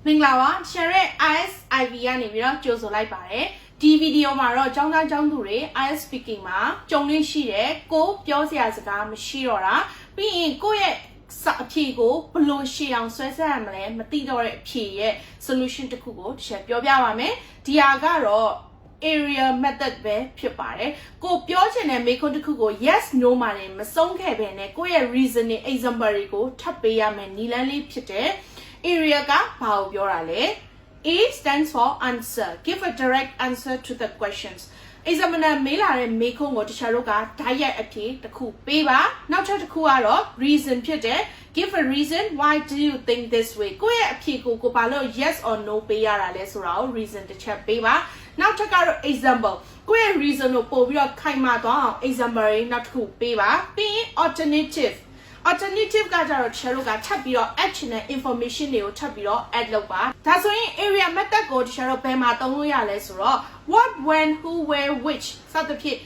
Minglawa, share IS IV ကနေပြီးတော့ကြိုဆိုလိုက်ပါတယ်ဒီဗီဒီယိုမှာတော့ကျောင်းသားကျောင်းသူတွေ IELTS speaking မှာကြုံရရှိတဲ့ကိုပြောစရာစကားမရှိတော့တာပြီးရင်ကိုယ့်ရဲ့အဖြေကိုဘယ်လိုရှေ့အောင်ဆွဲဆက်ရမလဲမသိတော့တဲ့အဖြေရဲ့ solution တစ်ခုကိုတစ်ချက်ပြောပြပါမယ်ဒီဟာကတော့ area method ပဲဖြစ်ပါတယ်ကိုပြောချင်တဲ့မေးခွန်းတစ်ခုကို yes no မှာလည်းမဆုံးခဲ့ပဲနဲ့ကိုယ့်ရဲ့ reasoning example တွေကိုထပ်ပေးရမယ်နည်းလမ်းလေးဖြစ်တဲ့ area ကဘာကိုပြောတာလဲ A stands for answer. Give a direct answer to the questions. Examiner မေးလာတဲ့မေးခွန်းကိုတခြားတို့ကဓာတ်ရိုက်အဖြေတစ်ခုပေးပါနောက်ထပ်တစ်ခုကတော့ reason ဖြစ်တဲ့ give a reason why do you think this way ကိုယ့်ရဲ့အဖြေကိုဘာလို့ yes or no ပေးရတာလဲဆိုတာကို reason တစ်ချက်ပေးပါနောက်ထပ်ကတော့ example ကိုယ့်ရဲ့ reason ကိုပို့ပြီးတော့ခိုင်မာသွားအောင် example တွေနောက်တစ်ခုပေးပါပြီးရင် alternative ကကြတော့တခြားတို့ကထပ်ပြီးတော့ action နဲ့ information တွေကိုထပ်ပြီးတော့ add လုပ်ပါဒါဆိုရင် area method ကိုတခြားတို့ဘယ်မှာသုံးလို့ရလဲဆိုတော့ what when who where which စသဖြင့်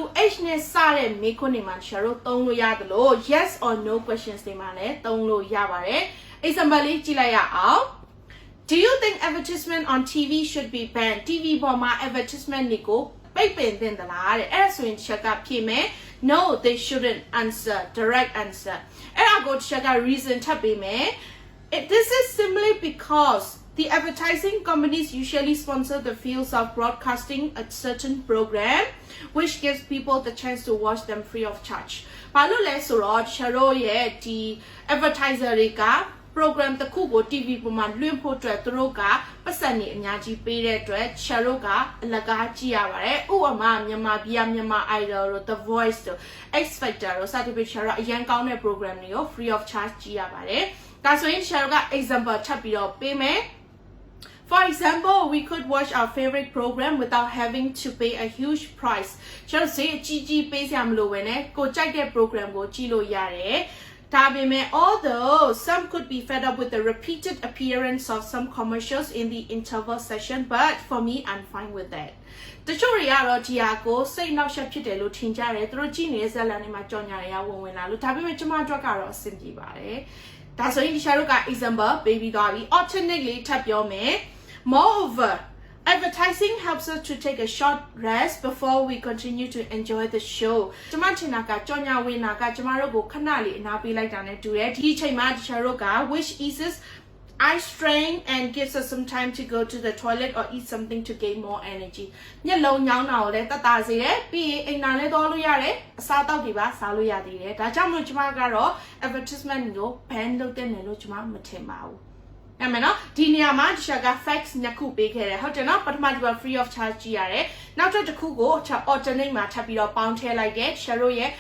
WH နဲ့စတဲ့မေးခွန်းတွေမှာတခြားတို့သုံးလို့ရတယ်လို့ yes or no questions တွေမှာလည်းသုံးလို့ရပါတယ် example လေးကြည့်လိုက်ရအောင် Do you think advertisement on TV should be banned TV ပေါ်မှာ advertisement တွေကိုပိတ်ပင်သင့်သလားတဲ့အဲ့ဒါဆိုရင်တစ်ချက်ကဖြေမယ် No they shouldn't answer direct answer အဲ့ဒါကိုတစ်ချက်က reason ထပ်ပေးမယ် This is simply because the advertising companies usually sponsor the fields of broadcasting a certain program which gives people the chance to watch them free of charge ဘာလို့လဲဆိုတော့တခြားတို့ရဲ့ဒီ advertiser တွေက program တစ်ခုကို TV ပေါ်မှာလွှင့်ဖို့အတွက်သူတို့ကပတ်စံနေအများကြီးပေးတဲ့အတွက်ချာတို့ကအလကားကြည့်ရပါတယ်ဥပမာမြန်မာပြည်မြန်မာ idol တို့ The Voice တို့ X Factor တို့စသဖြင့်ချာတို့အရန်ကောင်းတဲ့ program တွေကို free of charge ကြည့်ရပါတယ်ဒါဆိုရင်ချာတို့က example ထပ်ပြီးတော့ပေးမယ်For example, we could watch our favorite program without having to pay a huge price. ချာတို့စေအကြီးကြီးပေးစရာမလိုဘဲနဲ့ကိုကြိုက်တဲ့ program ကိုကြည့်လို့ရတယ်ဒါပေမဲ့ although some could be fed up with the repeated appearance of some commercials in the interval session, but for me, I'm fine with that. တချို့တွေကတော့ဒီဟာကိုစိတ်နှောက်ယှက်ဖြစ်တယ်လို့ထင်ကြတယ်သူတို့ကြည့်နေတဲ့ဇာတ်လမ်းတွေမှာကြော်ညာတွေကဝင်လာလို့ဒါပေမဲ့ကျမတို့ကတော့အဆင်ပြေပါတယ်ဒါဆိုရင်ဒီရှာတို့က example ပေးပြီးသွားပြီ alternately ထပ်ပြောမယ် moreover Advertising helps us to take a short rest before we continue to enjoy the show. ကျမထင်တာကကြော်ညာဝင်တာကကျမတို့ကိုခဏလေးအနားပေးလိုက်တာနဲ့တူတယ်ဒီအချိန်မှာတခြားတို့က which eases eye strain and gives us some time to go to the toilet or eat something to gain more energy. မျက်လုံးညောင်းတာကိုလည်းတတ်တာစေတယ်ပြီးရင်အိမ်နာလည်းသွားလို့ရတယ်အစားအသောက်တွေပါစားလို့ရသေးတယ်ဒါကြောင့်မို့ကျမကတော့ advertisement ကို ban လုပ်တဲ့နယ်လို့ကျမမထင်ပါဘူးအဲ့မနော်ဒီနေရာမှာတခြားက facts နှစ်ခုပေးခဲ့တယ်ဟုတ်တယ်နော်ပထမတစ်ခု free of charge ကြည့်ရတယ်နောက်တစ်ခုကို alternate မှာထပ်ပြီးတော့ပေါင်းထည့်လိုက်တယ်တခြားတို့ရဲ့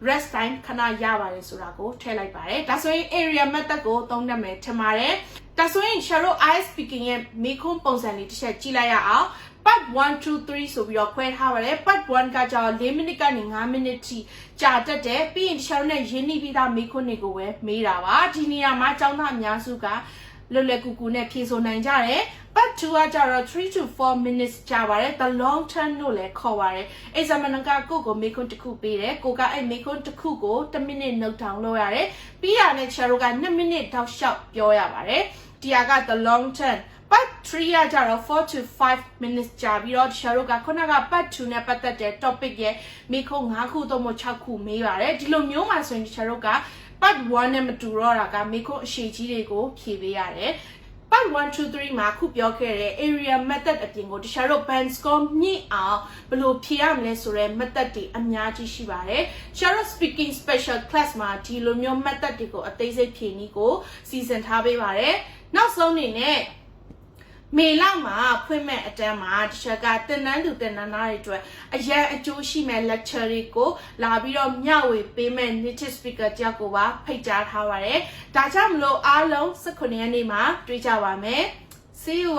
rest time ခဏရပါတယ်ဆိုတာကိုထည့်လိုက်ပါတယ်ဒါဆိုရင် area method ကိုသုံးတတ်မယ်ထင်ပါတယ်ဒါဆိုရင် Sharo IELTS speaking ရဲ့မေးခွန်းပုံစံလေးတစ်ချက်ကြည့်လိုက်ရအောင် part 1 2 3ဆိုပြီးတော့ခွဲထားပါတယ် part 1ကကြောင့်4မိနစ်ကနေ5မိနစ်ထိကြာတတ်တယ်ပြီးရင် Sharo နဲ့ရင်းနှီးပြီးသားမေးခွန်းတွေကိုပဲမေးတာပါဒီနေရာမှာကျောင်းသားအများစုကလွယ်လွယ်ကူကူနဲ့ဖြေဆိုနိုင်ကြတယ် part 2ကကြတော့3 to 4 minutes ကြာပါတယ် the long term လို့လည်းခေါ်ပါတယ် examiner ကကိုမေးခွန်းတစ်ခုပေးတယ်ကိုကအဲ့မေးခွန်းတစ်ခုကို1 minute note down လုပ်ရတယ်ပြီးရတဲ့ Sharo က2 minute တောက်လျှောက်ပြောရပါတယ်ဒီဟာက the long term part 3ကကြတော့4 to 5 minutes ကြာပြီးတော့ Sharo ကခုနက part 2နဲ့ပတ်သက်တဲ့ topic ရဲ့မေးခွန်း5ခုသို့မဟုတ်6ခုမေးပါတယ်ဒီလိုမျိုးမှာဆိုရင် Sharo ကpart 1နဲ့မတူတော့တာကမေးခွန်းအရှိကြီးတွေကိုဖြေပေးရတယ် part 1 2 3မှာခုပြောခဲ့တဲ့ area method အပြင်ကိုတခြားတို့ band score မြင့်အောင်ဘယ်လိုဖြေရမလဲဆိုတဲ့ method တွေအများကြီးရှိပါတယ်တခြားတို့ speaking special class မှာဒီလိုမျိုး method တွေကိုအသေးစိတ်ဖြေနည်းကိုစီစဉ်ထားပေးပါတယ်နောက်ဆုံးအနေနဲ့မေလမှာဖွင့်မဲ့အတန်းမှာတခြားကတင်နန်းသူတင်နန်းသားတွေအတွက်အရန်အကျိုးရှိမဲ့ lecture တွေကိုလာပြီးတော့မျှဝေပေးမဲ့ native speaker တယောက်ကိုပါဖိတ်ကြားထားပါတယ်ဒါကြောင့်မလို့အားလုံး18ရက်နေ့မှာတွေ့ကြပါမယ် See you